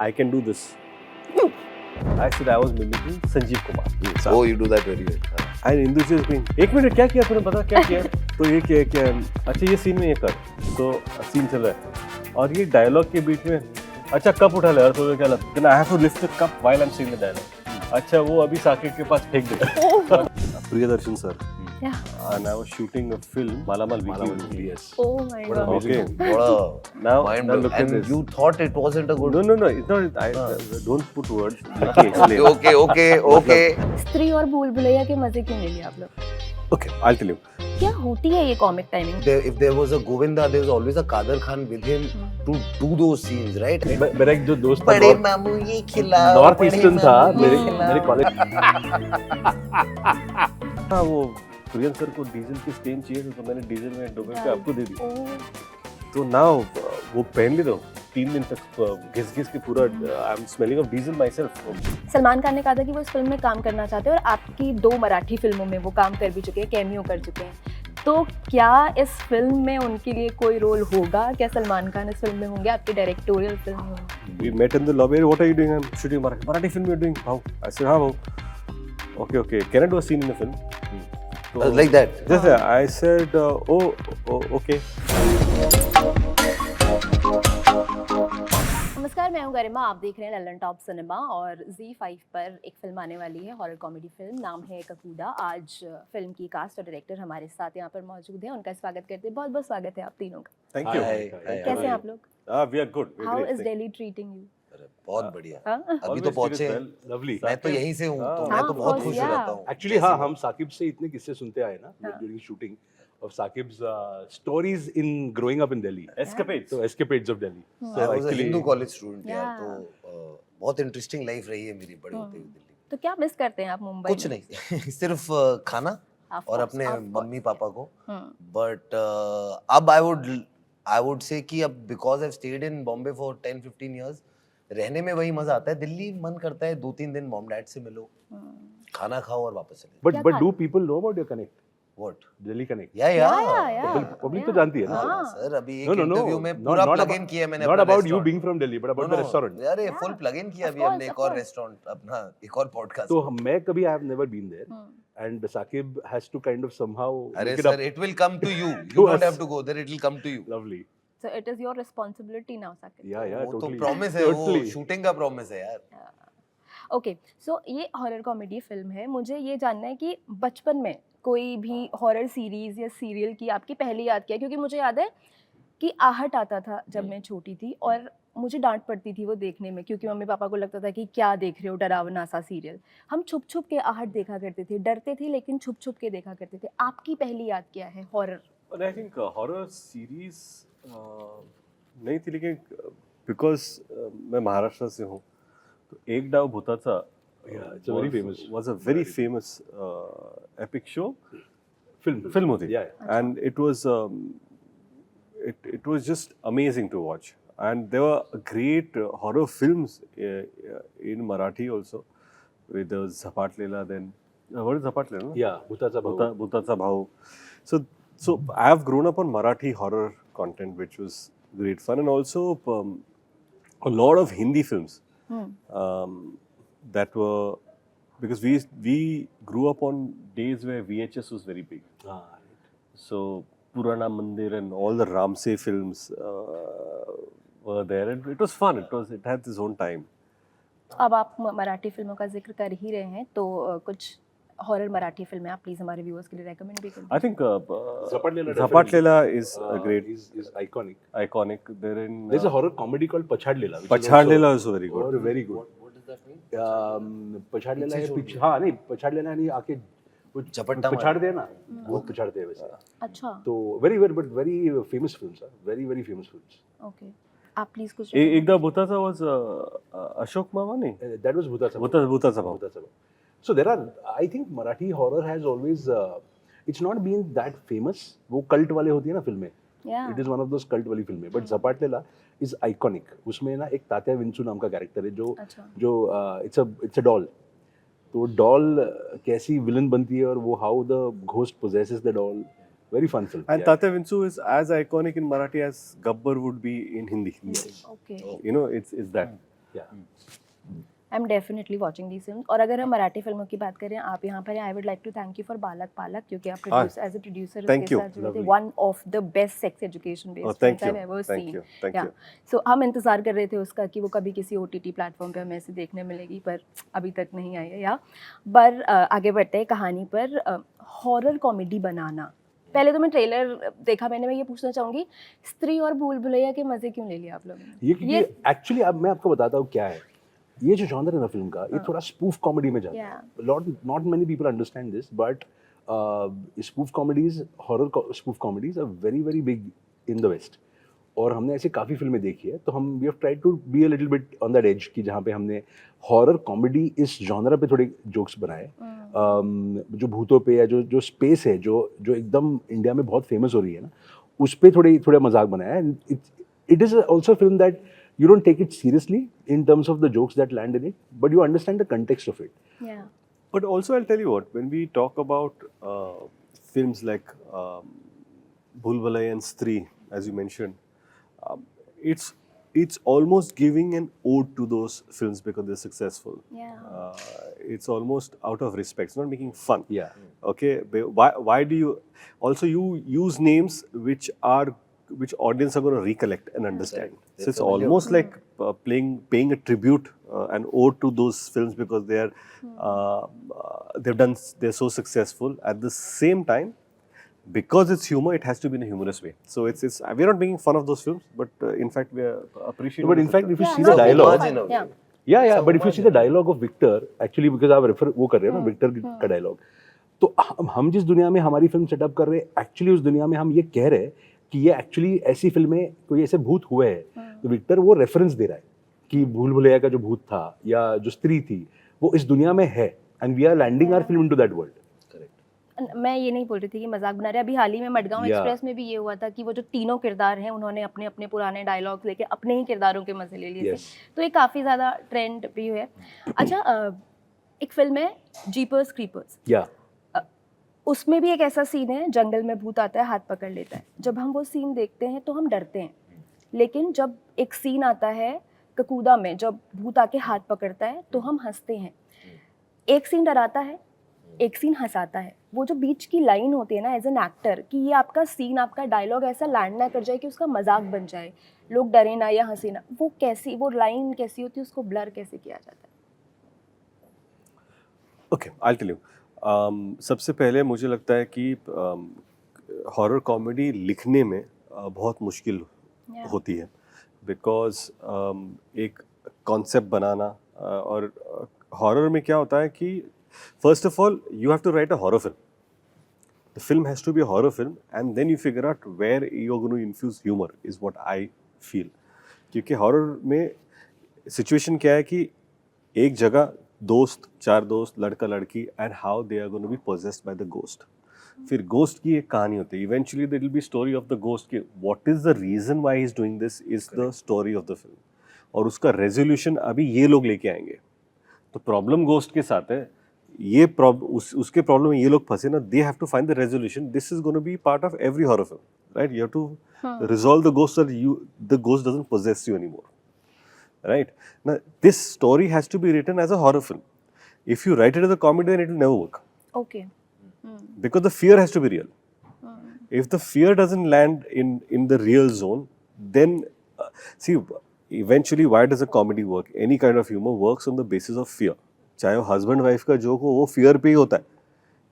I can do this. I said I was mimicking Sanjeev Kumar. Oh, you do that very well. And Indu ji was going, एक minute क्या किया तूने पता क्या किया? तो ये क्या अच्छा ये सीन में ये कर. तो सीन चल रहा है और ये डायलॉग के बीच में अच्छा कप उठा ले और तो क्या लगता है? Then I have to lift the cup while I'm saying the dialogue. अच्छा वो अभी साकिब के पास फेंक दे. Priyadarshan sir. Yeah. And I was shooting a film, Malamal Weekly. Yes. Oh my What an god. amazing Okay. film. What a Now mind look at and this. you thought it wasn't a good. No. It's not. I don't put words. Let me explain. Okay. स्त्री और भूल भुलैया के मजे क्यों ले लिए आप लोग? Okay, I'll tell you. क्या होती है ये comic timing? If there was a Govinda, there was always a Kader Khan with him to do those scenes, right? मेरा एक जो दोस्त था बड़े मामू ये खिलाओ. नॉर्थ ईस्टर्न था बड़े मेरे मामू ये कॉलेज. हाँ वो प्रियन सर को डीजल की स्टेन चाहिए तो मैंने डीजल में डोबे के आपको दे दी. तो नाउ वो पहन ली तो 3 दिन तक घिस के पूरा I am smelling of diesel my self. Salman Khan ने कहा था कि वो इस फिल्म में काम करना चाहते हैं और आपकी 2 मराठी फिल्मों में वो काम कर भी चुके हैं, कैमियो कर चुके हैं. तो क्या इस फिल्म में उनके लिए कोई रोल होगा? क्या सलमान खान इस फिल्म में होंगे? आपकी डायरेक्टोरियल फिल्म में होंगे? We met in the lobby. What are you doing? I'm shooting Marathi film. You're doing how? I said, how? Okay. Can I do a scene in the film? So, like that. Just I said, okay. नमस्कार, मैं हूं गरिमा. आप देख रहे हैं Lalan top cinema और Z5 पर एक फिल्म आने वाली है, हॉरर कॉमेडी फिल्म, नाम है ककूदा. आज फिल्म की कास्ट और डायरेक्टर हमारे साथ यहाँ पर मौजूद हैं. उनका स्वागत करते हैं. बहुत बहुत स्वागत है आप तीनों का. Thank you. कैसे हैं आप लोग? We are good. How is Delhi treating you? बहुत बढ़िया. हाँ? अभी तो पहुंचे हैं. Lovely. मैं तो यहीं से हूँ तो मैं हाँ, तो बहुत of खुश course, हो yeah. जाता हूँ. एक्चुअली हाँ हम साकिब से इतने किस्से सुनते आए ना during shooting of Saqib's stories in growing up in Delhi. Escapades. तो escapades of Delhi. I was a Hindu college student यार, Yeah. तो बहुत इंटरेस्टिंग लाइफ रही है मेरी बड़े होते हुए दिल्ली. तो क्या मिस करते हैं आप मुंबई कुछ में? नहीं सिर्फ खाना Of और course, अपने of course. मम्मी पापा को. हम्म. बट अब आई वुड से कि अब because I stayed in Bombay for 10-15 years, रहने में वही मजा आता है. दिल्ली मन करता है 2-3 दिन मॉम डैड से मिलो, खाना खाओ और वापस चले. बट क्या do people know about your connect, what? Delhi connect? Yeah. Public तो जानती है ना. हाँ. सर अभी एक No, इंटरव्यू में पूरा प्लग इन किया मैंने. Not about you being from Delhi, but about the restaurant. अरे फुल प्लग इन किया Of अभी course, हमने of एक और course. रेस्टोरेंट अपना एक और पॉडकास्ट. तो मैं कभी I have never been there, and Saqib has to kind of somehow अरे make it up. Sir, it will come to you. You To don't us. have to go there. It will come to you. Lovely. So it is your responsibility now, Sakib. Yeah, वो तो totally. Promise है, वो Totally. Shooting का promise है यार. Okay, सो ये horror comedy film है. मुझे ये जानना है कि बचपन में कोई भी हॉरर सीरीज या सीरियल की आपकी पहली याद क्या है? क्योंकि मुझे याद है कि आहट आता था जब मैं छोटी थी और मुझे डांट पड़ती थी वो देखने में, क्योंकि मम्मी पापा को लगता था कि क्या देख रहे हो डरावना सा सीरियल. हम छुप छुप के आहट देखा करते थे, डरते थे लेकिन छुप छुप के देखा करते थे. आपकी पहली याद क्या है horror? And I think horror series नहीं थी, लेकिन because मैं महाराष्ट्र से हूँ तो एक डाव भूताचा Yeah, it's a very famous. was a very famous epic show. film होती. Yeah. And it was it was just amazing to watch. And there were great horror films in Marathi also with Zapat Lela. Then what is Zapat Lela? Yeah, Bhutacha Bhau. Bhutacha Bhau. So I have grown up on Marathi horror content, which was great fun, and also a lot of Hindi films that were, because we grew up on days where VHS was very big. So Purana Mandir and all the Ramsey films were there, and it was fun. It had its own time. अब आप मराठी फिल्मों का जिक्र कर ही रहे हैं तो कुछ हॉरर मराठी फिल्में आप प्लीज हमारे व्यूअर्स के लिए रेकमेंड भी करें. I think Zapat Lela Zapat definitely. Lela is a great, is iconic. iconic. There in There's a horror comedy called Pachad Lela. which is Pachad also- Lela is very good. और very good. What does that mean? पछाड़ लेना है पीछे. हाँ नहीं, पछाड़ लेना नहीं, आके वो झपट्टा पछाड़ देना, वो पछाड़ते हैं वैसे. अच्छा, तो very famous films, very famous films. Okay, आप प्लीज कुछ एक दा भूताचा was अशोक मामा नहीं? That was Bhutacha Bhau. भूताचा भाऊ. Bhutacha Bhau. So there are, I think Marathi horror has always, it's not been that famous. वो cult वाले होती है ना फिल्में. या It is one of those cult वाली फिल्में. But Zapat Lela is iconic. उसमें ना एक तात्या विंचू नाम का कैरेक्टर है जो it's a doll. तो डॉल कैसी विलन बनती है और वो how the ghost possesses the doll. Very fun film. And Tatya Vinsu is as iconic in Marathi as Gabbar would be in Hindi. Okay. You know, it's that. I am definitely watching these film. और अगर हम मराठी फिल्मों की बात करें, आप यहाँ पर हैं, I would like to thank you for Balak Palak, क्योंकि आप producer as a producer thank you. थे, one of the best sex education based films I have ever seen. thank you. So हम इंतजार कर रहे थे उसका कि वो कभी किसी OTT प्लेटफॉर्म पे हमें ऐसे देखने मिलेगी, पर अभी तक नहीं आई है। या पर आगे बढ़ते हैं कहानी पर। हॉरर कॉमेडी बनाना, पहले तो मैं ट्रेलर देखा मैंने, मैं ये पूछना चाहूंगी, स्त्री और भूल भुलैया के मजे क्यों ले लिए आप लोगों ने? ये एक्चुअली अब मैं आपको बताता हूँ क्या है। ये जो जॉनर है ना फिल्म का, ये थोड़ा स्पूफ कॉमेडी में जाता है। Not many people understand this, but spoof comedies, horror spoof comedies are very very big in the west. और हमने ऐसी काफ़ी फिल्में देखी है, तो हम we have tried to be a little bit on that edge कि जहाँ पे हमने हॉरर कॉमेडी इस जॉनर पे थोड़े जोक्स बनाए। जो भूतों पे या जो स्पेस है, जो एकदम इंडिया में बहुत फेमस हो रही है ना, उस पर थोड़ा मजाक बनाया है। It is also film that you don't take it seriously in terms of the jokes that land in it, but you understand the context of it. Yeah. But also, I'll tell you what, when we talk about films like Bhool Bhulaiya and Stree, as you mentioned, it's almost giving an ode to those films because they're successful. Yeah. It's almost out of respect. It's not making fun. Yeah. Okay. Why do you also you use names which audience are going to recollect and understand. Right. So it's almost like paying a tribute, an ode to those films because they're so successful. At the same time, because it's humor, it has to be in a humorous way. So it's we're not making fun of those films, but in fact we are appreciating. But in fact, if you Yeah, see no, the dialogue, in a way. yeah, but if you see the dialogue of Victor, actually because आप refer वो कर रहे हो ना Victor का dialogue, तो हम जिस दुनिया में हमारी फिल्म सेटअप कर रहे हैं, एक्चुअली उस दुनिया में हम ये कह रहे हैं कि ये एक्चुअली ऐसी फिल्में कोई ऐसे भूत हुए हैं, तो विक्टर वो रेफरेंस दे रहा है कि भूल भुलैया का जो भूत था या जो स्त्री थी वो इस दुनिया में है, and we are landing our film into that world. मैं ये नहीं बोल रही थी कि मजाक बना रहे। अभी हाल ही में मडगांव एक्सप्रेस में भी ये हुआ था कि वो जो तीनों किरदार हैं, उन्होंने अपने अपने पुराने डायलॉग्स लेके अपने ही किरदारों के मजे ले लिए थे। तो ये काफ़ी ज़्यादा ट्रेंड भी है। अच्छा, एक फिल्म है जीपर्स क्रीपर्स, उसमें भी एक ऐसा सीन है, जंगल में भूत आता है, हाथ पकड़ लेता है। जब हम वो सीन देखते हैं तो हम डरते हैं, लेकिन जब एक सीन आता है ककूदा में, जब भूत आके हाथ पकड़ता है तो हम हंसते हैं। एक सीन डराता है, एक सीन हंसाता है। वो जो बीच की लाइन होती है ना एज एन एक्टर, कि ये आपका सीन, आपका डायलॉग ऐसा लैंड ना कर जाए कि उसका मजाक बन जाए, लोग डरे ना या हंसे ना, वो लाइन कैसी होती है, उसको ब्लर कैसे किया जाता है? Okay, I tell you. सबसे पहले मुझे लगता है कि हॉरर कॉमेडी लिखने में बहुत मुश्किल होती है, बिकॉज एक कॉन्सेप्ट बनाना, और हॉरर में क्या होता है कि first of all you have to write a horror film, the film has to be a horror film, and then you figure out where you are going to infuse humour, is what I feel. क्योंकि horror में situation क्या है कि एक जगह चार दोस्त, लड़का लड़की, and how they are going to be possessed by the ghost. फिर गोस्ट की एक कहानी होती है, eventually there will be story of the ghost के what is the reason why he is doing this, is the story of the film, और उसका resolution अभी ये लोग लेके आएंगे। तो प्रॉब्लम गोस्ट के साथ है, ये उसके प्रॉब्लम में ये लोग फंसे ना, they have to find the resolution. This is going to be part of every horror film, right? You have to resolve the ghost, the ghost doesn't possess you anymore, right? Now this story has to be written as a horror film. If you write it as a comedy, then it will never work. Okay. Because the fear has to be real. If the fear doesn't land in the real zone, then see, eventually why does a comedy work? Any kind of humor works on the basis of fear. चाहे वो husband wife का joke हो, वो fear पे ही होता है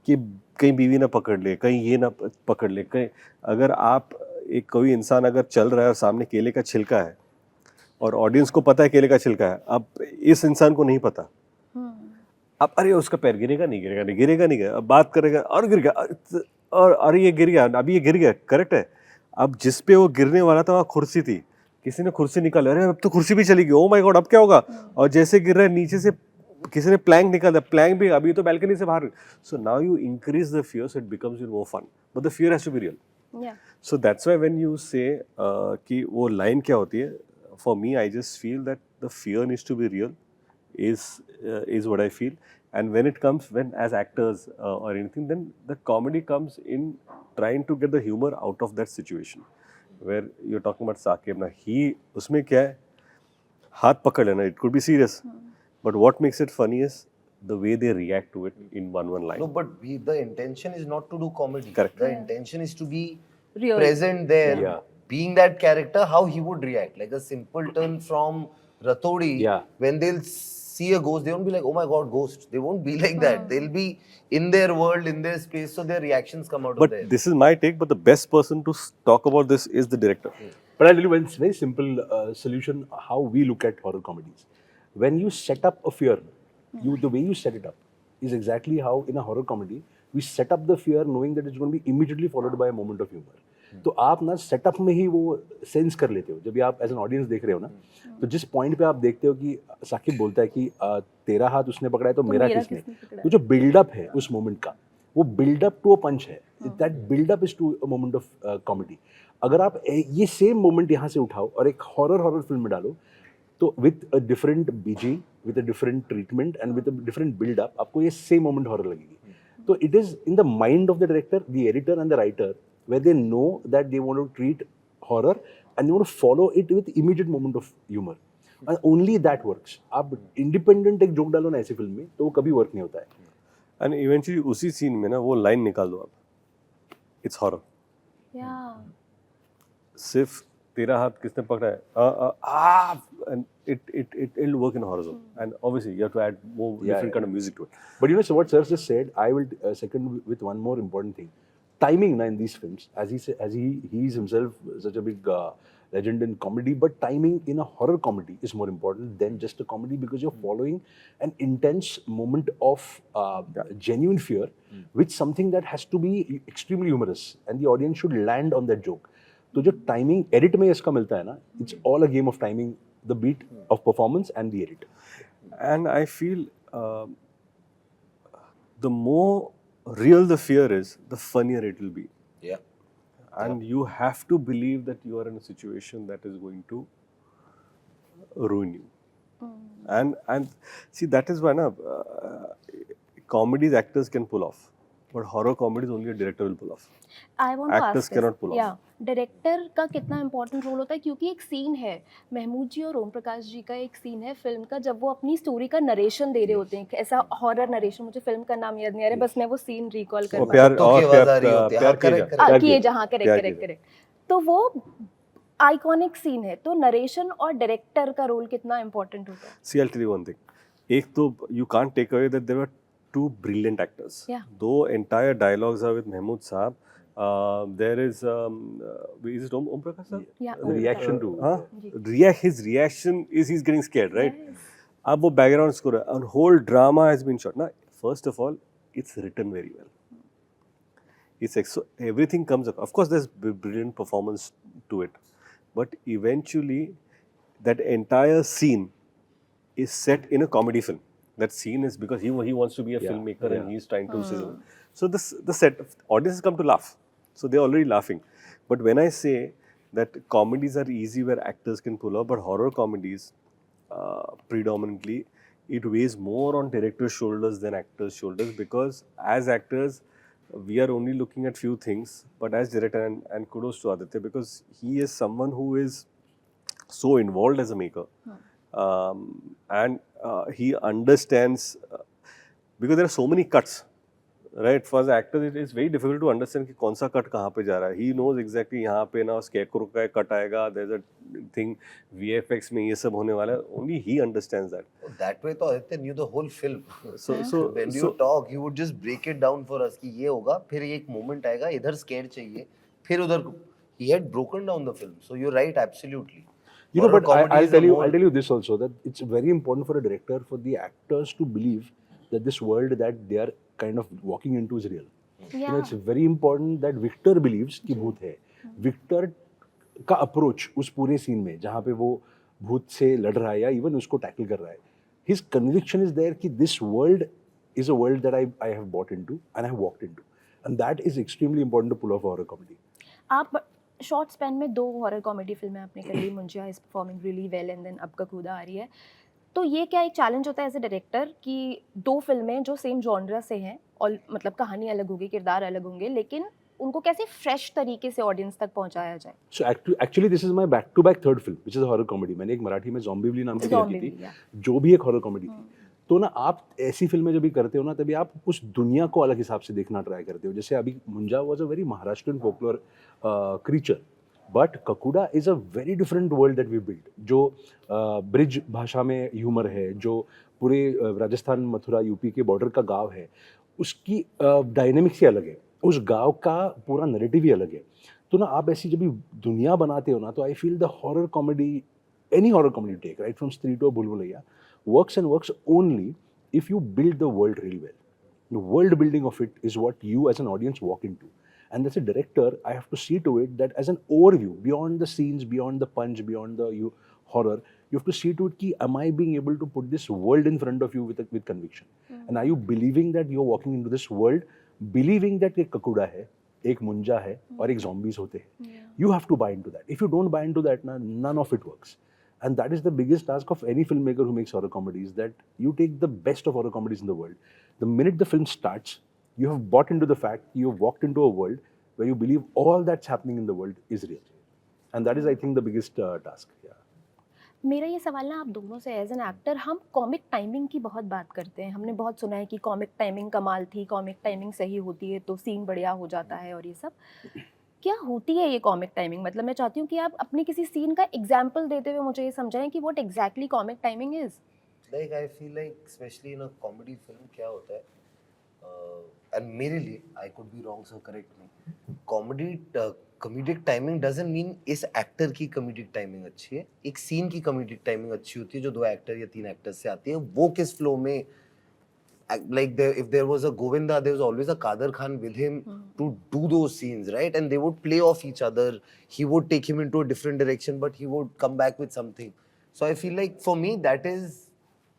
कि कहीं बीवी ना पकड़ ले, कहीं ये ना पकड़ ले, कहीं अगर आप कोई इंसान अगर चल रहा है और सामने केले का छिलका है और ऑडियंस को पता है केले का छिलका है, अब इस इंसान को नहीं पता, अब अरे उसका पैर गिरेगा नहीं गिरेगा, अब बात करेगा और गिर गया, और अरे ये गिर गया, अभी ये गिर गया, करेक्ट है। अब जिस पे वो गिरने वाला था वहाँ कुर्सी थी, किसी ने कुर्सी निकाली, अरे अब तो कुर्सी भी चली गई, ओ माय गॉड अब क्या होगा, और जैसे गिर रहा है नीचे से किसी ने प्लैंक निकाला, प्लैंक भी अभी तो बैल्कनी से बाहर। So now you increase the fear, so it becomes more fun, but the fear has to be real. So that's why when you say कि वो लाइन क्या होती है, for me, I just feel that the fear needs to be real, is what I feel. And when it comes, when as actors or anything, then the comedy comes in trying to get the humor out of that situation. Where you're talking about Saqib, now he, उसमें क्या है, हाथ पकड़ लेना, it could be serious, but what makes it funny is the way they react to it in one line. No, but the intention is not to do comedy. Correct. The intention is to be Real. present there, Yeah. being that character, how he would react. Like a simple turn from Rathodi, Yeah. when they'll see a ghost, they won't be like, oh my god, ghost. They won't be like that. They'll be in their world, in their space, so their reactions come out of But there. this is my take, but the best person to talk about this is the director. But I'll tell you one very simple solution how we look at horror comedies. When you set up a fear, the way you set it up is exactly how in a horror comedy we set up the fear knowing that it's going to be immediately followed by a moment of humor. तो आप ना setup में ही वो sense कर लेते हो जब भी आप एज एन ऑडियंस देख रहे हो ना, तो जिस पॉइंट पे आप देखते हो कि साकिब बोलता है कि तेरा हाथ उसने पकड़ा है तो मेरा किसने, तो जो बिल्डअप है उस मोमेंट का, वो बिल्डअप टू अ पंच है, that buildup is to a moment of comedy. अगर आप ये सेम मोमेंट यहाँ से उठाओ और एक हॉरर फिल्म में डालो, तो with a different BG, with a different treatment and with a different buildup आपको ये सेम मोमेंट हॉरर लगेगी. तो it is in the mind of the director, the editor and the writer, where they know that they want to treat horror and they want to follow it with immediate moment of humor, and only that works. आप independent एक joke डालो ना ऐसी film में तो वो कभी work नहीं होता है. And eventually उसी सीन में ना वो लाइन निकाल दो आप, it's horror. Yeah. सिर्फ तेरा हाथ किसने पकड़ा है, and it'll work in horror zone. And obviously you have to add more different kind of music to it. But you know, so what Sir just said, I will second with one more important thing. Timing na in these films, as he is himself such a big legend in comedy, but timing in a horror comedy is more important than just a comedy, because you're following an intense moment of genuine fear with something that has to be extremely humorous, and the audience should land on that joke. तो जो timing edit में इसका मिलता है ना, it's all a game of timing, the beat of performance and the edit. And I feel the more real the fear is, the funnier it will be. Yeah. And you have to believe that you are in a situation that is going to ruin you. And see, that is why comedies actors can pull off, but horror comedies only a director will pull off. I want to Actors ask cannot this. pull off. Yeah, director का कितना important role होता है, क्योंकि एक scene है महमूद जी और ओम प्रकाश जी का, एक सीन है फिल्म का जब वो अपनी स्टोरी का नरेशन दे रहे होते हैं, ऐसा हॉरर नरेशन, मुझे फिल्म का नाम याद नहीं आ रहा, बस मैं वो सीन रिकॉल कर और पा प्यार तो और की आवाज आ रही प्यार होती है. प्यार हाँ, किया correct, जाता है. correct. किए जहाँ प्यार करेक्ट किया करेक्ट, तो वो आइकॉनिक सीन है. तो नरेशन और डायरेक्टर का रोल कितना इंपॉर्टेंट होता है? See, I'll tell you one thing. एक तो you can't take away that there were two brilliant actors. Yeah. Though entire dialogues are with Mahmood Saab, there is it Om Prakash sir? Yeah, The reaction to His reaction is he's getting scared, right? Yes. अब वो background score है, and whole drama has been shot. Now, first of all, it's written very well. So everything comes up. Of course, there's brilliant performance to it, but eventually, that entire scene is set in a comedy film. That scene is because he wants to be a filmmaker and he's trying to. So the set audiences come to laugh, so they're already laughing. But when I say that comedies are easy where actors can pull off, but horror comedies predominantly it weighs more on director's shoulders than actors' shoulders, because as actors we are only looking at few things, but as director, and kudos to Aditya, because he is someone who is so involved as a maker, and he understands, because there are so many cuts, right? For the actor it is very difficult to understand कि कौन सा cut कहाँ पे जा रहा है. He knows exactly यहाँ पे ना scarecrow का कट आएगा, there's a thing VFX में ये सब होने वाला है. Only he understands that. That way तो Aditya knew the whole film. So When you talk, you would just break it down for us कि ये होगा, फिर ये एक moment आएगा, इधर scare चाहिए, फिर उधर. He had broken down the film. So you're right, absolutely. You know, Horror but comedy I'll is a tell more- you this also, that it's very important for a director, for the actors to believe that this world that they are kind of walking into is real. You know, it's very important that Victor believes कि भूत है. Victor का approach उस पूरे scene में जहाँ पे वो भूत से लड़ रहा है या even उसको tackle कर रहा है, his conviction is there कि this world is a world that I have bought into and I have walked into, and that is extremely important to pull off a horror comedy. आप short span में 2 horror comedy फिल्में आपने कर ली, Munjya is performing really well and then अब का कूदा आ रही है. तो ये क्या एक चैलेंज होता है एज ए डायरेक्टर कि 2 फिल्में जो सेम जॉनरा से हैं और मतलब कहानी अलग होगी, किरदार अलग होंगे, लेकिन उनको कैसे फ्रेश तरीके से ऑडियंस तक पहुंचाया जाए? So actually this is my back-to-back third film, which is a horror comedy. मैंने एक मराठी में Zombie नाम की Zombie, रखी थी, yeah. जो भी एक horror comedy थी. तो ना आप ऐसी फिल्में जब भी करते हो ना, तभी आप उस दुनिया को अलग हिसाब से देखना ट्राई करते हो. जैसे अभी मुंजा was a very Maharashtrian folklore creature, but Kakuda is a very different world that we built. जो ब्रिज भाषा में ह्यूमर है, जो पूरे राजस्थान, मथुरा, यूपी के बॉर्डर का गांव है, उसकी डायनेमिक्स ही अलग है. उस गांव का पूरा नैरेटिव ही अलग है. तो ना आप ऐसी जब भी दुनिया बनाते हो ना, तो I feel the horror comedy, any horror comedy take right from Stree to Bhool Bhulaiyaa, works and works only if you build the world really well. The world building of it is what you as an audience walk into. And as a director, I have to see to it that as an overview, beyond the scenes, beyond the punch, beyond the horror, you have to see to it ki, am I being able to put this world in front of you with conviction? And are you believing that you're walking into this world, believing that एक ककुड़ा है, एक मुंजा है और एक zombies होते हैं? You have to buy into that. If you don't buy into that, none of it works. And that is the biggest task of any filmmaker who makes horror comedies, that you take the best of horror comedies in the world. The minute the film starts, you have bought into the fact, you have walked into a world where you believe all that's happening in the world is real. And that is, I think, the biggest task. Yeah. मेरा ये सवाल ना आप दोनों से, as an actor हम comic timing की बहुत बात करते हैं. हमने बहुत सुना है कि कॉमिक टाइमिंग कमाल थी, कॉमिक टाइमिंग सही होती है तो सीन बढ़िया हो जाता है और ये सब. क्या होती है ये कॉमिक टाइमिंग? मतलब मैं चाहती हूँ कि आप अपने किसी सीन का एग्जाम्पल देते हुए मुझे ये समझाएं कि what exactly comic timing is. Like I feel like specially in a comedy film क्या होता है, एंड मेरे लिए, I could be wrong so correct me, comedic timing doesn't mean इस एक्टर की कॉमेडिक टाइमिंग अच्छी है. एक सीन की कॉमेडिक टाइमिंग अच्छी होती है जो 2 एक्टर या 3 एक्टर से आती है. वो किस फ्लो में, like if there was a Govinda, there was always a Kader Khan with him to do those scenes, right? And they would play off each other. He would take him into a different direction, but he would come back with something. So I feel like for me that is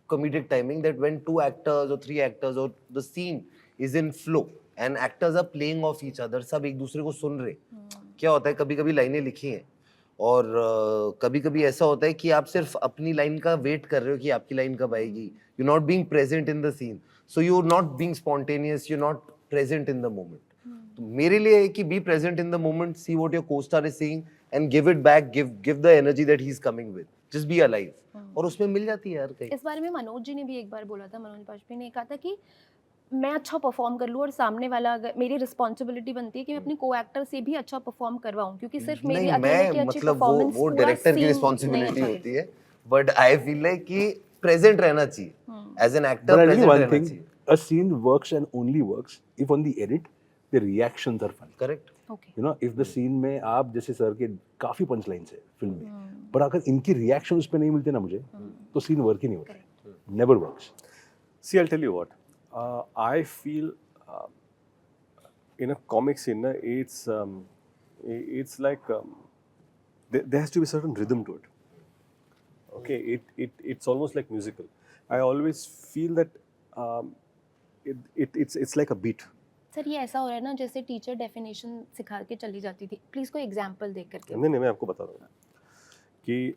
comedic timing, that when 2 actors or 3 actors or the scene is in flow and actors are playing off each other, सब एक दूसरे को सुन रहे. क्या होता है, कभी-कभी लाइनें लिखी हैं और कभी-कभी ऐसा होता है कि आप सिर्फ अपनी लाइन का वेट कर रहे हो कि आपकी लाइन कब आएगी. You're not being present in the scene. So you're not being spontaneous, you're not present in the moment. तो मेरे लिए है कि be present in the moment, see what your co-star is saying and give it back, give the energy that he's coming with. Just be alive. और उसमें मिल जाती है यार कहीं. इस बारे में मनोज जी ने भी एक बार बोला था, मनोज बाजपेयी ने कहा था कि मैं अच्छा परफॉर्म कर लूँ और सामने वाला, अगर मेरी रिस्पॉन्सिबिलिटी बनती है कि मैं अपनी को एक्टर से भी अच्छा परफॉर्म करवाऊँ, क्योंकि सिर्फ मेरी अकेले की अच्छी परफॉर्मेंस वो डायरेक्टर की रिस्पॉन्सिबिलिटी होती है. बट आई फील लाइक कि प्रेजेंट रहना चाहिए as an actor. But I'll tell you one thing, a scene works and only works if on the edit the reactions are funny. Correct. Okay. You know, if the scene में आप जैसे sir के काफी पंच lines है film में, पर अगर इनकी रिएक्शन उस पे नहीं मिलते ना मुझे, तो सीन वर्क ही नहीं होता. Never works. See, I'll tell you what. I feel in a comic scene, it's like there has to be certain rhythm to it. Okay, it's almost like musical. I always feel that it's like a beat. Sir ये ऐसा हो रहा है ना जैसे teacher definition सिखा के चली जाती थी. प्लीज कोई एग्जांपल देख करके. नहीं, मैं आपको बता रहा हूँ कि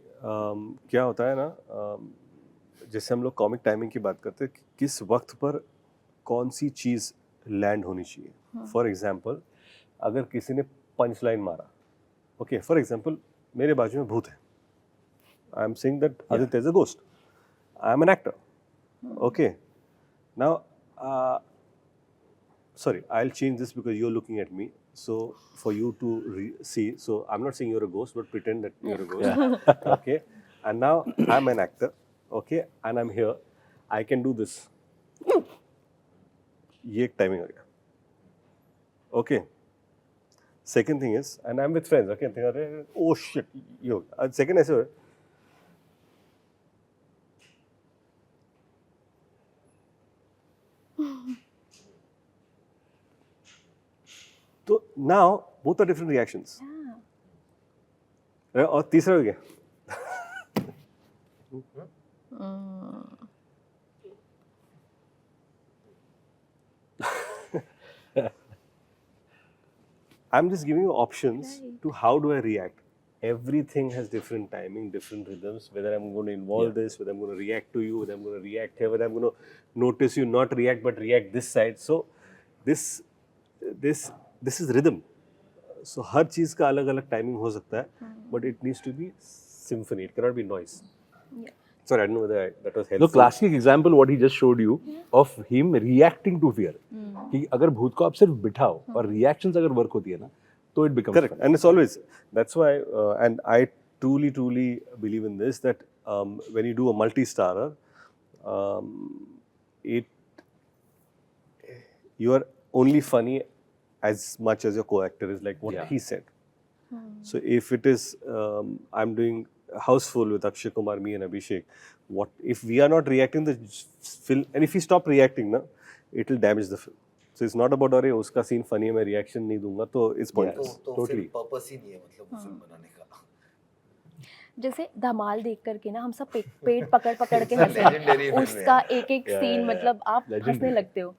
क्या होता है ना, जैसे हम लोग कॉमिक टाइमिंग की बात करते हैं, किस वक्त पर कौन सी चीज़ लैंड होनी चाहिए. फॉर एग्जांपल, अगर किसी ने पंच लाइन मारा, ओके, फॉर एग्जांपल मेरे बाजू में भूत है, I am saying that Aditya is a ghost, I am an actor, okay, now sorry, I'll change this because you're looking at me, so for you to see, so I'm not saying you're a ghost, but pretend that you're a ghost. Okay, and now I'm an actor, okay, and I'm here, I can do this. ये एक timing आ गया. Okay, second thing is, and I'm with friends, okay, अरे oh shit, ये हो गया. Second ऐसे हो, तो now both are different reactions. और तीसरा हो गया. I'm just giving you options to how do I react. Everything has different timing, different rhythms, whether I'm going to involve this, whether I'm going to react to you, whether I'm going to react here, whether I'm going to notice you, not react, but react this side. So this is rhythm. so हर चीज़ का अलग अलग timing हो सकता है, but it needs to be symphony, it cannot be noise. Yeah. Sorry, I don't know whether that was The helpful. classic example what he just showed you of him reacting to fear. कि अगर भूत को आप सिर्फ बिठाओ और reactions अगर work होती है ना, तो it becomes Correct, fun. and it's always, that's why, and I truly believe in this, that when you do a multi-starrer, you are only funny as much as your co-actor is, like what Yeah. he said. So if it is, I'm doing Houseful with Akshay Kumar, me and Abhishek, what if we are not reacting the film, and if we stop reacting na, it will damage the film. So it's not about अरे उसका scene funny है मैं reaction नहीं दूंगा तो it's pointless. तो Totally. फिर purpose ही नहीं है मतलब फिल्म बनाने का। जैसे धमाल देख करके ना हम सब पेट पकड़ पकड़ के It's a legendary हंसे, film उसका है। एक एक Yeah, सीन yeah, मतलब आप Legendary. हंसने लगते हो।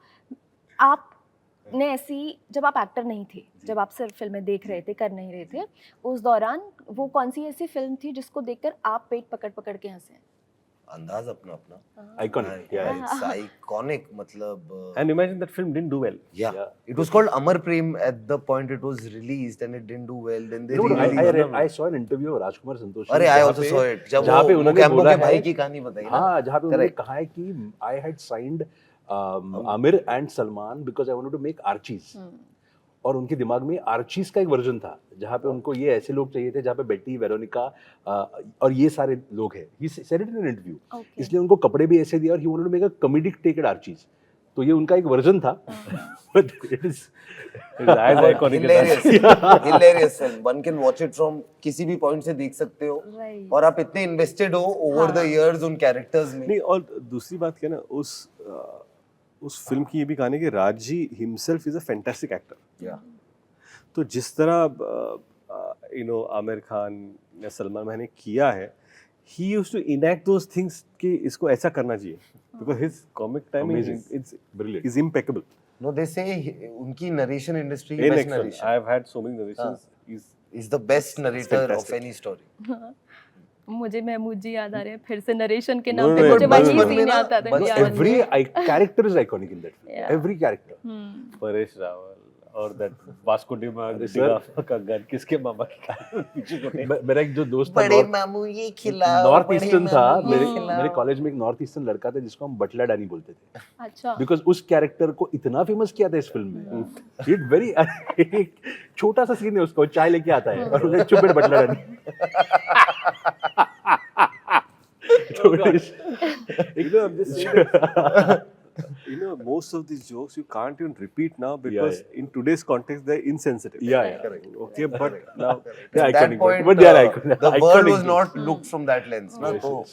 आपने ऐसी, जब आप एक्टर नहीं थे, जब आप सिर्फ फिल्में देख रहे थे, कर नहीं रहे थे, उस दौरान वो कौन सी ऐसी फिल्म थी जिसको देखकर आप पेट पकड़ पकड़ के हंसे? अंदाज अपना अपना। Iconic. Yeah. It's iconic मतलब। And imagine that film didn't do well. Yeah. Yeah. It was called Amar Prem at the point it was released and it didn't do well. Then they No, no, re-released. I saw an interview of Rajkumar Santoshi. अरे I जहाँ also पे- saw it. जब जहाँ पे वो उन्होंने Campo बोला के भाई है- की कहानी बताई ना। हाँ, जहाँ पे उन्होंने Correct. कहा है कि I had signed Amir and Salman because I wanted to make Archies. और उनके दिमाग में आर्चीज का एक वर्जन था जहाँ पे उनको ये ऐसे लोग चाहिए थे जहाँ पे बेटी वेरोनिका और ये सारे लोग हैं। He said it in an interview. Okay. इसलिए उनको कपड़े भी ऐसे दिए और he wanted to make a comedic take at Archies. तो ये उनका एक वर्जन था। But it is It's as But iconic as hilarious, hilarious film. One can watch it from किसी भी point से देख सकते हो। Right. और आप इतने invested हो over the years उन characters में। नहीं, और दूसरी बात क्या है ना, उस फिल्म की ये भी कहानी कि राजी himself is a fantastic actor. Yeah. तो जिस तरह यू नो आमिर खान या सलमान खान ने किया है, he used to enact those things कि इसको ऐसा करना चाहिए, because his comic timing Amazing. It's brilliant. Is impeccable. No, they say उनकी narration industry की best narration. I have had so many narrations, Is the best narrator of fantastic. any story. मुझे महमूद जी याद आ रहे हैं फिर से नरेशन के No, नाम no, पे, no, मुझे बचपन वही में सीन ना- आता था बचपन याद। में- Every character is iconic in that film. Yeah. Every character. Paresh Rawal और दैट वास्को डिमा का घर किसके मामा की कार पीछे को मेरा एक जो दोस्त था बड़े मामू ये खिलाओ, नॉर्थ बड़े ईस्टर्न था, मामू ये मेरे खिलाओ। मेरे कॉलेज में एक नॉर्थ ईस्टर्न लड़का था जिसको हम बटला डैनी बोलते थे, अच्छा, बिकॉज उस कैरेक्टर को इतना फेमस किया था इस फिल्म में। इट वेरी एक छोटा सा सीन है उसका, वो चाय लेके आता है और बोले चुप बैठ बटला Danny. You know, I'm just saying that, you know, most of these jokes you can't even repeat now because in today's context they're insensitive. Yeah. Correct. Okay, but now Yeah, At that iconic, point, but they are iconic. the world Iconic was not looked from that lens. ना तो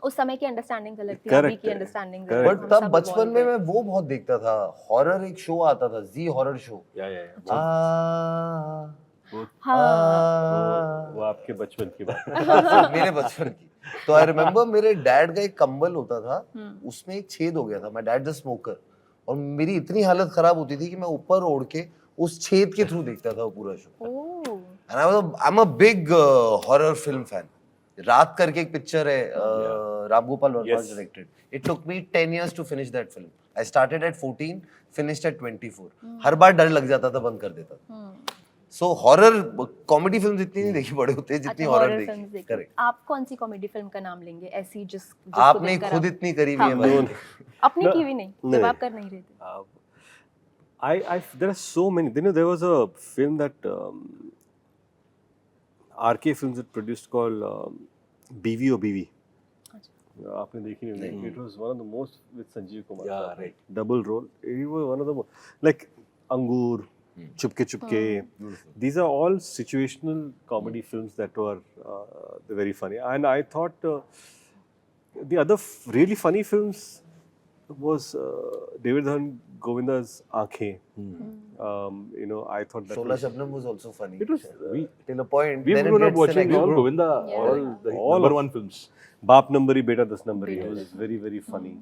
उस समय की understanding अलग थी, Correct, अभी की correct. Understanding Correct. But तब बचपन में मैं वो बहुत देखता था। हॉरर एक शो आता था, जी हॉरर शो। वो आपके बचपन की बात। मेरे बचपन की। तो आई रिमेम्बर मेरे डैड का एक कंबल होता था, उसमें एक छेद हो गया था। माय डैड द स्मोकर, और मेरी इतनी हालत खराब होती थी कि मैं ऊपर ओढ़ के उस छेद के थ्रू देखता था वो पूरा show. Oh, and I am a big horror film fan. रात करके एक पिक्चर है, Ram Gopal Verma Yes. Directed. It took me 10 years to finish that film. I started at 14, finished at 24. हर बार डर लग जाता था, बंद कर देता था। सो हॉरर कॉमेडी फिल्म इतनी नहीं देखी बड़े होते जितनी अच्छा, हॉरर horror films देखी। देखी। करेक्ट। आप कौन सी कॉमेडी फिल्म का नाम लेंगे ऐसी जिसको आपने देखकर खुद आप- इतनी करी हुई है हाँ। भाई। अपनी की भी नहीं, जब नहीं। आप कर नहीं रहे थे। There are so many. You know, there was a film that RK Films had produced called BV or BV. आपने देखी नहीं? It was one of the most with Sanjeev Kumar. Yeah, right. Double role. He was one of the most, like Angur, Chupke Chupke. These are all situational comedy films that were very funny. And I thought the other really funny films was David Dhawan Govinda's Aankhein. You know, I thought that Shola was, Shabnam was also funny. it was Till a point. We've then it grown up gets watching selective. all Govinda, Yeah. all the All number of- one films. Baap Numberi Beta Das Numberi. It was very, very funny.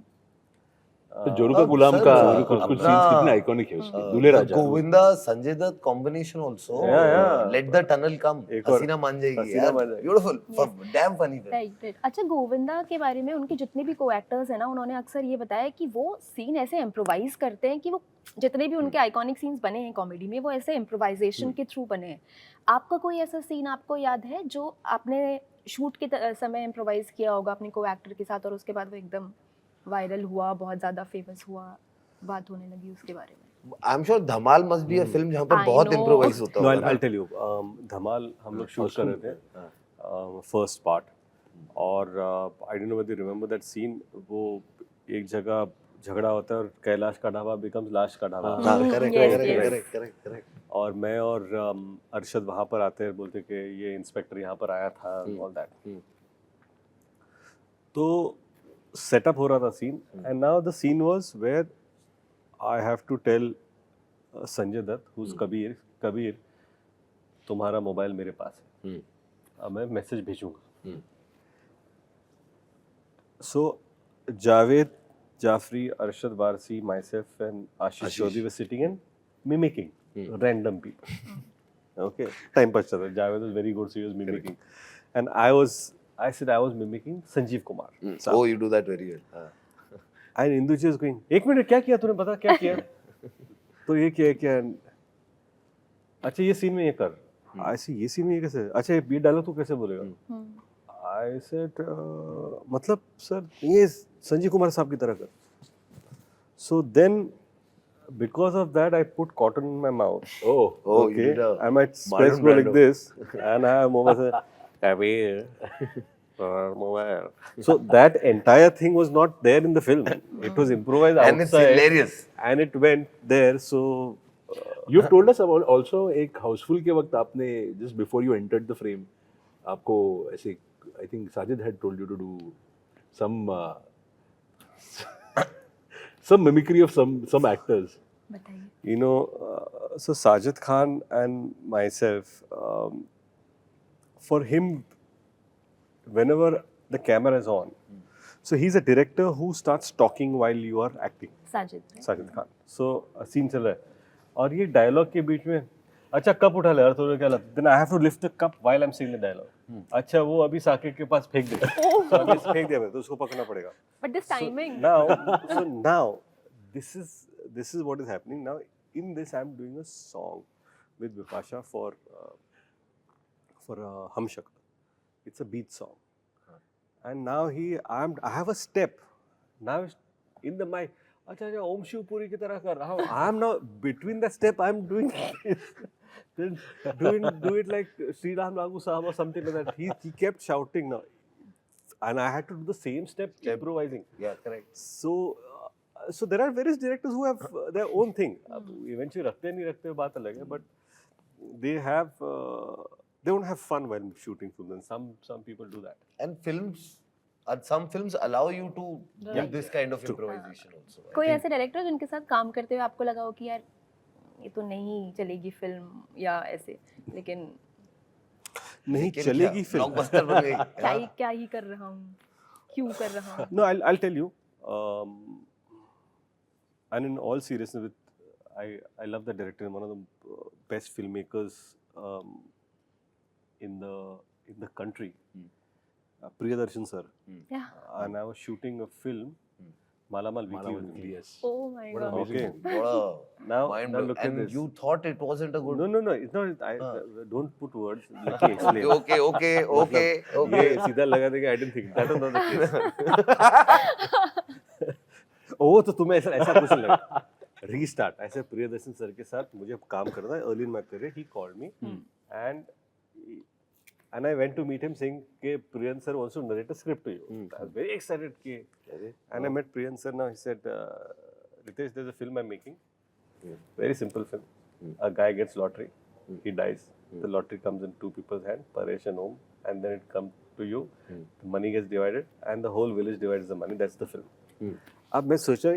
तो जोरू का गुलाम sir, का जोरू का कुछ अपना- scenes कितने iconic है उसके, Dulhe Raja Govinda Sanjay Dutt combination also, Yeah. Let the tunnel come, एक और हसीना मान जाएगी हसीना यार, Maan Jaayegi. Beautiful, Yes. Damn funny film. Right right. अच्छा, गोविंदा के बारे में उनके जितने भी को एक्टर्स हैं ना, उन्होंने अक्सर ये बताया कि वो सीन ऐसे इम्प्रोवाइज करते हैं कि वो जितने भी उनके आइकॉनिक सीन्स बने हैं कॉमेडी में, वो ऐसे इम्प्रोवाइजेशन के थ्रू बने हैं। आपका कोई ऐसा सीन आपको याद है जो आपने शूट के समय इम्प्रोवाइज किया होगा अपने को एक्टर के साथ और उसके बाद वो एकदम वायरल हुआ, बहुत ज़्यादा फेमस हुआ, बात होने लगी उसके बारे में? I am sure Dhamaal must be a film जहाँ पर I बहुत know. इम्प्रोवाइज होता No, होगा I'll tell you. धमाल हम लोग शूट कर रहे थे फर्स्ट पार्ट, और I don't know whether you remember that scene. वो एक जगह झगड़ा होता है और कैलाश का ढाबा बिकम्स लाश का ढाबा, हाँ, correct Yes, correct yes. Correct correct correct. और मैं और अरशद वहाँ पर आते हैं, बोलते कि ये इंस्पेक्टर यहाँ पर आया था, ऑल दैट। तो सेटअप हो रहा था scene, and now the scene was where I have to tell Sanjay Dutt whose Kabir तुम्हारा मोबाइल मेरे पास है, अब मैं मैसेज भेजूंगा। सो Javed Jafri, Arshad Warsi, myself and Ashish Chaudhary were sitting and mimicking random people. Okay, time pass चल रहा है। Javed was very good, so he was mimicking, and I said I was mimicking Sanjeev Kumar. Oh, you do that very well. And Induji was going, एक minute क्या किया तूने, बता क्या किया? तो ये क्या? अच्छा ये सीन में ये कर। ऐसे ये सीन में ये कैसे? अच्छा ये डायलॉग तू कैसे बोलेगा? I said मतलब सर ये संजीव कुमार साहब की तरह कर। So then because of that I put cotton in my mouth. Oh, you Okay, did a and my space Marlon go like Brando. this, and I have moments mobile. So that entire thing was not there in the film. It was improvised And it's outside, hilarious. and it went there. So you told us about also एक हाउसफुल के वक्त आपने just before you entered the frame आपको ऐसे I think Sajid had told you to do some mimicry of some actors. बताइए। you know, so Sajid Khan and myself, for him, whenever the camera is on, so he's a director who starts talking while you are acting. Sajid, right? Sajid Khan. So scene चल रहा है और ये dialogue के बीच में, अच्छा cup उठा ले यार, तो क्या लगता है? Then I have to lift the cup while I'm saying the dialogue. अच्छा वो अभी साकिब के पास फेंक दे, तो अभी फेंक दिया मैंने, तो उसको पकड़ना पड़ेगा। But this timing. Now this is what is happening now. In this I'm doing a song with Bipasha for Hum Shakal. It's a beat song, and now I have a step. Now it's in the mic. अच्छा ओम शिवपुरी की तरह कर रहा हूँ। I'm now between the step I'm doing this. Then do it like Sri Ram Lagu Sahab or something like that. He kept shouting now, and I had to do the same step, improvising. Yeah, correct. So there are various directors who have their own thing. Eventually रखते नहीं रखते बात अलग है, but they don't have fun while shooting film. And some people do that. And some films allow you to do this kind of improvisation also. I कोई think. ऐसे director जिनके साथ काम करते हुए आपको लगा हो कि यार ये तो नहीं चलेगी फिल्म या ऐसे, लेकिन नहीं लेकिन चलेगी क्या, फिल्म। blockbuster बन गई। क्या ही कर रहा हूँ, क्यों कर रहा हूँ? No, I'll tell you. And in all seriousness, I love the director, one of the best filmmakers in the country, Priyadarshan sir. Yeah. And I was shooting a film, Malamal Weekly. with him. Yes. Oh my What a god. Okay. Now Now look at and this. you thought it wasn't a good. No, it's not. Don't put words. Let me explain. Okay. ये सीधा लगा देगा, I didn't think that was not the case. ओ तो तुम्हें ऐसा कुछ लगा। Restart. ऐसे प्रियदर्शन सर के साथ मुझे काम करना है early in my career. He called me and I went to meet him saying कि Priyan sir wants to narrate a script to you. I was very excited कि and I met Priyan sir. Now he said, Ritesh, there's a film I'm making. Very simple film. A guy gets lottery. He dies. The lottery comes in two people's hand, Paresh and Om, and then it comes to you. The money gets divided and the whole village divides the money. That's the film. अब मैं सोचा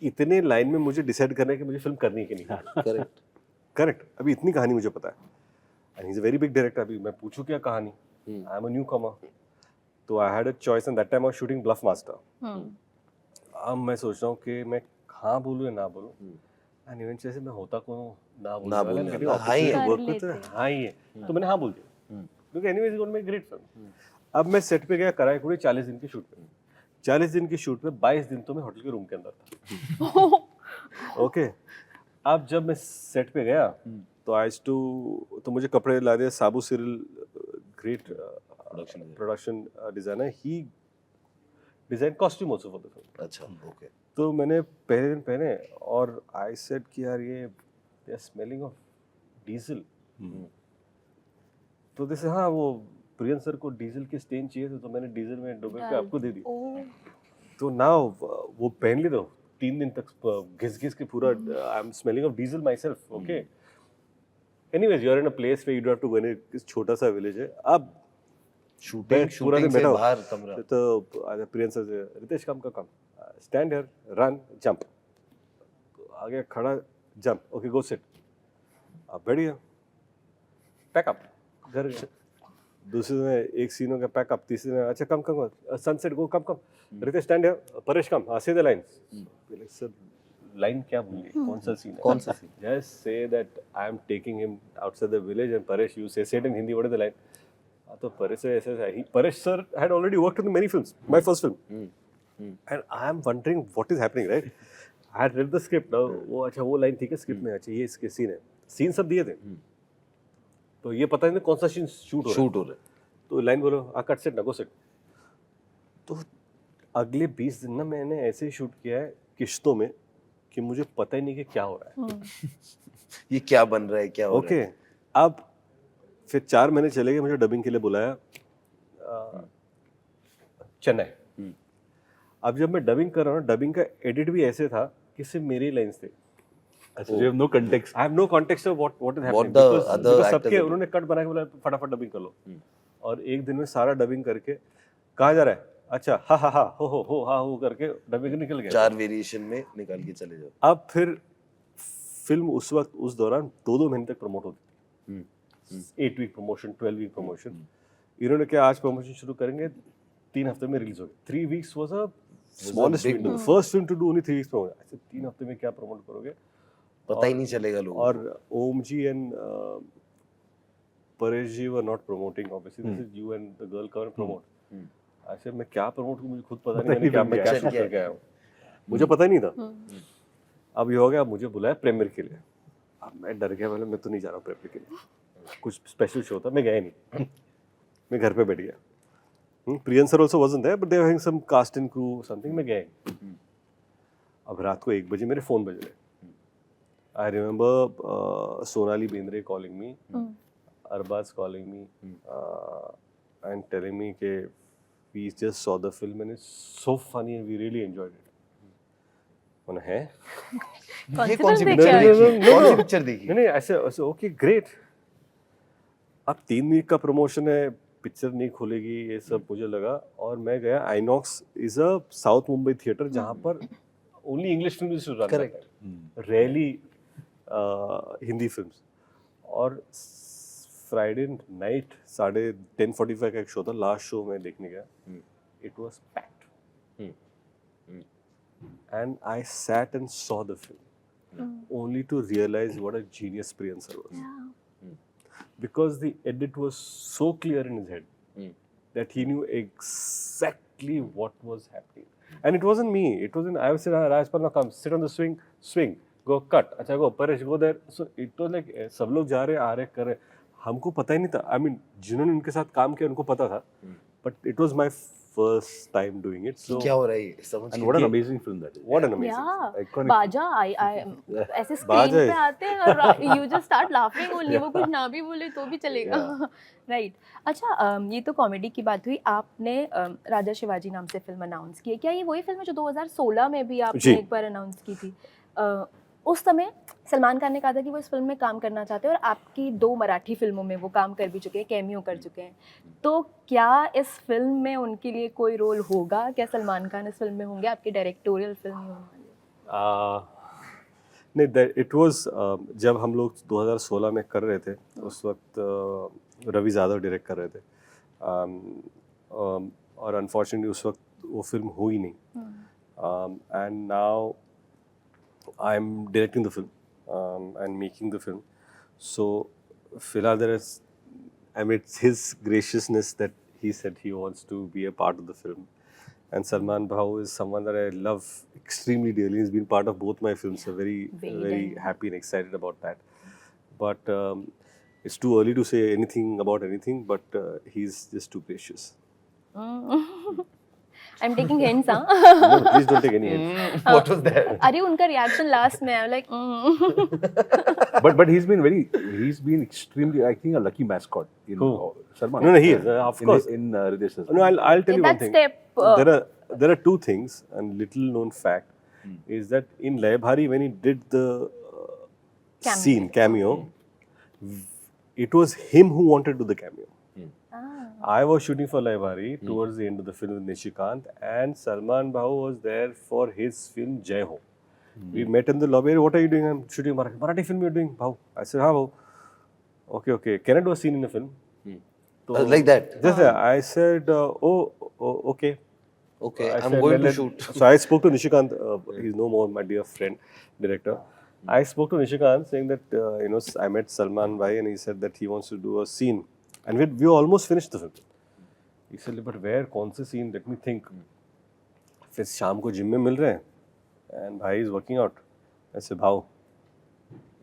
इतने line में मुझे decide करना है कि मुझे फिल्म करनी है कि नहीं। करेक्ट। अभी इतनी कहानी मुझे पता है, and he is a very big director. अभी मैं पूछूं क्या कहानी, I am a newcomer, तो I had a choice and that time I was shooting Bluffmaster. अब मैं सोच रहा हूँ कि मैं हाँ बोलूँ या ना बोलूँ, एंड इवेंचुअली से मैं होता कौन हूँ ना ना बोलने वाला, हाँ ही है। वर्क कर विद लेते। हाँ ही है, तो मैंने हाँ बोल दिया क्योंकि anyways it's gonna be great film. अब मैं सेट पे गया कराईकुड़ी 40 दिन की शूट पे, 40 दिन की शूट में 22 दिन तो मैं होटल के रूम के अंदर था। ओके, अब जब मैं सेट पे गया तो तो मुझे कपड़े ला दिए। Sabu Cyril great production designer, he design costume also for the film. अच्छा, ओके। तो मैंने पहले दिन पहने और आई सेड कि यार ये they are smelling of diesel. तो जैसे हाँ वो प्रियन सर को डीजल की स्टेन चाहिए थे तो मैंने डीजल में डुबो के आपको दे दी। तो नाउ वो पहन ली, तो 3 दिन तक घिस घिस के पूरा I am smelling of diesel myself. Okay, anyways you are in a place where you don't have to go in, इस छोटा सा विलेज है। अब शूटिंग पूरा दिन से बैठा बाहर कमरा। तो प्रियन सर से रितेश कम स्टैंड हियर, रन, जंप, आगे खड़ा, जंप, ओके गो सिट। अब बैठ गया, पैकअप, घर गया। दूसरे दिन एक सीन हो गया पैकअप, तीसरे दिन अच्छा come sunset go come, Ritesh stand here, Paresh come, say the lines. Sir line क्या बोली, कौन सा सीन है, कौन सा scene? Just say that I am taking him outside the village and Paresh you say it in Hindi, what is the line. तो परेश से ऐसे Paresh sir had already worked in many films, my first film, and I am wondering what is happening, right. I had read the script, वो अच्छा वो line ठीक है script में, अच्छा ये इसके सीन है, सीन सब दिए थे, तो ये पता नहीं कौन सा सीन शूट हो रहा है। तो लाइन बोलो कट सेट, नगो सेट। तो अगले 20 दिन ना मैंने ऐसे ही शूट किया है किश्तों में कि मुझे पता ही नहीं कि क्या हो रहा है। ये क्या बन रहा है, क्या हो रहा है। ओके, अब फिर 4 महीने चले गए, मुझे डबिंग के लिए बुलाया चेन्नई। अब जब मैं डबिंग कर रहा हूँ, डबिंग का एडिट भी ऐसे था कि सिर्फ मेरी लाइंस थे। अच्छा, you have no context. I have no context of what is happening. What the because other because actors सबके are उन्होंने कट बना के बोला फटाफट डबिंग कर लो, और एक दिन में सारा डबिंग करके कहाँ जा रहा है, अच्छा हा हो हा हो करके डबिंग निकल गया। 4 वेरिएशन में निकाल के चले जाओ। अब फिर फिल्म उस वक्त उस दौरान 2-2 महीने तक प्रमोट होती थी, 8 वीक प्रमोशन, 12 वीक प्रमोशन। इन्होंने क्या आज प्रमोशन शुरू करेंगे, 3 हफ्ते में रिलीज हो गई। 3 weeks was a smallest big window, first film to do only 3 weeks promotion। अच्छा 3 हफ्ते में क्या प्रमोट करोगे, पता ही नहीं चलेगा लोगों को। और Om ji and Paresh ji were not promoting, obviously this is you and the girl cover promote. अच्छा मैं क्या प्रमोट करूं, मुझे खुद पता नहीं मैं क्या शूट करके आया हूं, मुझे पता ही नहीं था। अब ये हो गया, मुझे बुलाया प्रीमियर के लिए। अब मैं डर गया, मैं तो नहीं जा रहा हूँ प्रीमियर के लिए, कुछ स्पेशल शो था, मैं गया नहीं, मैं घर पे बैठ गया। Priyan sir also wasn't there but they were having some cast and crew something, मैं गया। अब रात को 1 बजे मेरे फोन बज रहे। I remember Sonali Bendre calling me, Arbaz calling me, and telling me that we just saw the film and it's so funny and we really enjoyed it. मैंने है? ये कौन सी film पिक्चर देखी? देखी? कौन सी पिक्चर देखी? नहीं ऐसे ओके ग्रेट। अब 3 वीक का प्रमोशन है, पिक्चर नहीं खुलेगी, ये सब मुझे लगा, और मैं गया। INOX is a south Mumbai theatre जहाँ पर only English film is run, correct, rarely Hindi films. और फ्राइडे नाइट 10:45 का एक शो था, लास्ट शो मैं देखने गया, it was packed and I sat and saw the film only to realise what a genius Priyan sir was, because the edit was so clear in his head that he knew exactly what was happening, and it wasn't me, it wasn't I was saying Rajpal now come sit on the swing go cut, अच्छा go Paresh go there, so it was like सब लोग जा रहे आ रहे कर रहे, हमको पता ही नहीं था। I mean जिन्होंने उनके साथ काम किया उनको पता था, but it was my first time doing it, so क्या हो रहा है ये समझ And what an amazing film that is. what an amazing Yeah, Iconic. बाजा ऐसे स्क्रीन बाजा पे है। आते हैं और you just start laughing only, वो कुछ ना भी बोले तो भी चलेगा, राइट। अच्छा ये तो कॉमेडी की बात हुई, आपने राजा शिवाजी नाम से फिल्म अनाउंस की है, क्या ये वही फिल्म है जो 2016 में भी जी। आपने एक बार अनाउंस की थी? उस समय सलमान खान ने कहा था कि वो इस फिल्म में काम करना चाहते हैं, और आपकी 2 मराठी फिल्मों में वो काम कर भी चुके हैं, कैमियो कर चुके हैं, तो क्या इस फिल्म में उनके लिए कोई रोल होगा? क्या सलमान खान इस फिल्म में होंगे, आपकी डायरेक्टोरियल फिल्म में होंगे? नहीं, इट वाज जब हम लोग 2016 में कर रहे थे, उस वक्त रवि यादव डायरेक्ट कर रहे थे, और अनफॉर्चुनेटली उस वक्त वो फिल्म हुई नहीं। and now I'm directing the film and making the film. So, Philal, it's his graciousness that he said he wants to be a part of the film. And Salman Bhau is someone that I love extremely dearly. He's been part of both my films. So very done. happy and excited about that. But it's too early to say anything about anything. But he's just too gracious. I'm taking hints, huh? No, please don't take any hints. What was that? अरे उनका reaction last में I'm like But he's been extremely, I think, a lucky mascot in Who? Salman. No, he is, of course. In Hriday Sasman. No, I'll tell you one that thing. step. There are two things, and little known fact is that in Layabhari, when he did the cameo, it was him who wanted to do the cameo. I was shooting for Layabhari towards the end of the film with Nishikant, and Salman Bhau was there for his film Jai Ho. We met in the lobby. What are you doing? I'm shooting Marathi film. You're doing Bhau. I said, Bhau. Okay. Can I do a scene in the film? So, Like that. Just I said, okay. Okay, I I'm said, going to let- shoot. So I spoke to Nishikant. He's no more my dear friend, director. I spoke to Nishikant saying that I met Salman Bhai and he said that he wants to do a scene, and we almost finished the film. He said, but where? कौन सा scene? Let me think. फिर शाम को gym में मिल रहे हैं, and Bhai is working out. I said, Bhau,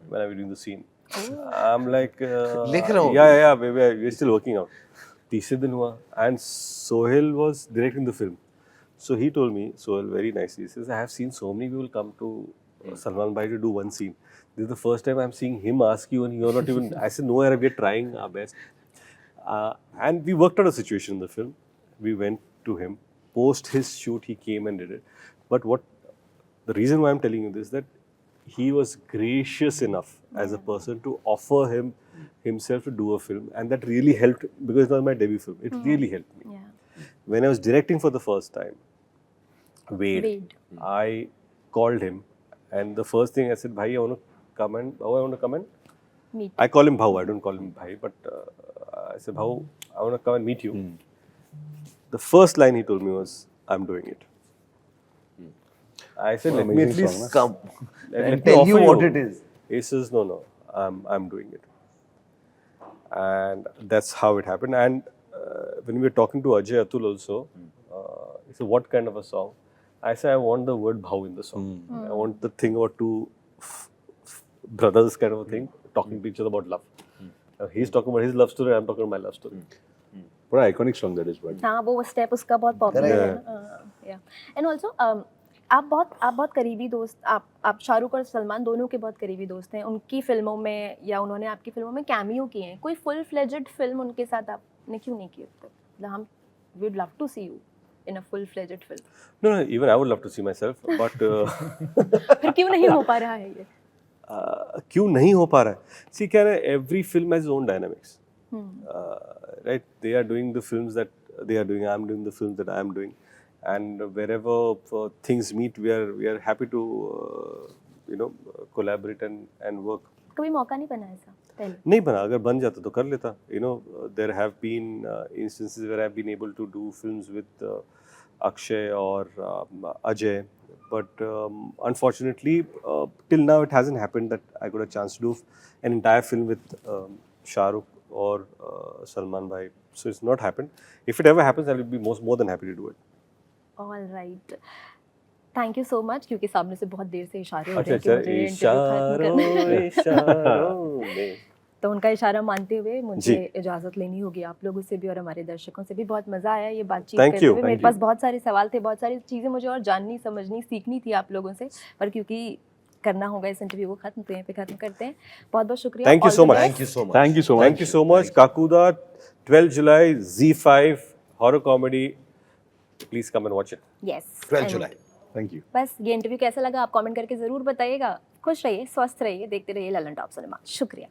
when are we doing the scene? I'm like, लिख रहा हूँ. yeah, we're still working out. तीसरे दिन हुआ, and Sohail was directing the film. So he told me, Sohail, very nicely, he says, I have seen so many people come to Salman Bhai to do one scene. This is the first time I'm seeing him ask you and you're not even, I said, no, we're trying our best. And we worked out a situation in the film. We went to him. Post his shoot, he came and did it. But the reason why I'm telling you this is that he was gracious enough as a person to offer himself to do a film. And that really helped, because it was my debut film. It really helped me. Yeah. When I was directing for the first time, Wade. I called him, and the first thing I said, Bhai, I want to come and Meet. I call him Bhau, I don't call him Bhai, but I said, Bhau, I want to come and meet you. The first line he told me was, I'm doing it. I said, let me at least Come let and me tell you offer what it is. He says, no, I'm doing it. And that's how it happened. And when we were talking to Ajay Atul also, he said, what kind of a song? I said, I want the word Bhau in the song. I want the thing about two brothers kind of a thing, talking to each other about love. He's talking about his love story, I'm talking about my love story. बड़ा iconic song that is, but हाँ वो step उसका बहुत popular है and also आप बहुत करीबी दोस्त आप शाहरुख और सलमान दोनों के बहुत करीबी दोस्त हैं उनकी फिल्मों में या उन्होंने आपकी फिल्मों में कैमियो किए हैं कोई फुल फ्लेजेड फिल्म उनके साथ आपने क्यों नहीं की अब तक मतलब हम we would love to see you in a full fledged film No, even I would love to see myself, but फिर क्यों नहीं हो पा रहा है ये क्यों नहीं हो पा रहा है? See, क्या है, every film has its own dynamics. Right? They are doing the films that they are doing. I'm doing the films that I'm doing, and wherever things meet, we are happy to collaborate and work. कभी मौका नहीं बना ऐसा पहले नहीं बना, अगर बन जाता तो कर लेता. There have been instances where I've been able to do films with Akshay or Ajay, but unfortunately, till now it hasn't happened that I got a chance to do an entire film with Shah Rukh or Salman Bhai. So it's not happened. If it ever happens, I will be more than happy to do it. All right thank you so much क्योंकि सामने से बहुत देर से इशारे हो रहे अच्छा, हैं कि मुझे इंटरव्यू खत्म करना है इशारों में. तो उनका इशारा मानते हुए जी. मुझे इजाजत लेनी होगी आप लोगों से भी और हमारे दर्शकों से भी बहुत मजा आया ये बातचीत Thank करते you, हुए thank मेरे you. पास बहुत सारे सवाल थे बहुत सारी चीज़ें मुझे और जाननी समझनी सीखनी थी आप लोगों से पर क्योंकि करना होगा इस इंटरव्यू को खत्म तो यहीं पे खत्म करते हैं बहुत बहुत शुक्रिया Thank you All so the much. best. Thank you so much. thank you so much. Thank you so much. Kakuda, 12 July, Z5, horror comedy. Please come and watch it. Yes. 12 And July. Thank you. बस ये interview कैसा लगा आप comment करके ज़रूर बताइएगा खुश रहिए स्वस्थ रहिए देखते रहिए ललन टॉप सिनेमा शुक्रिया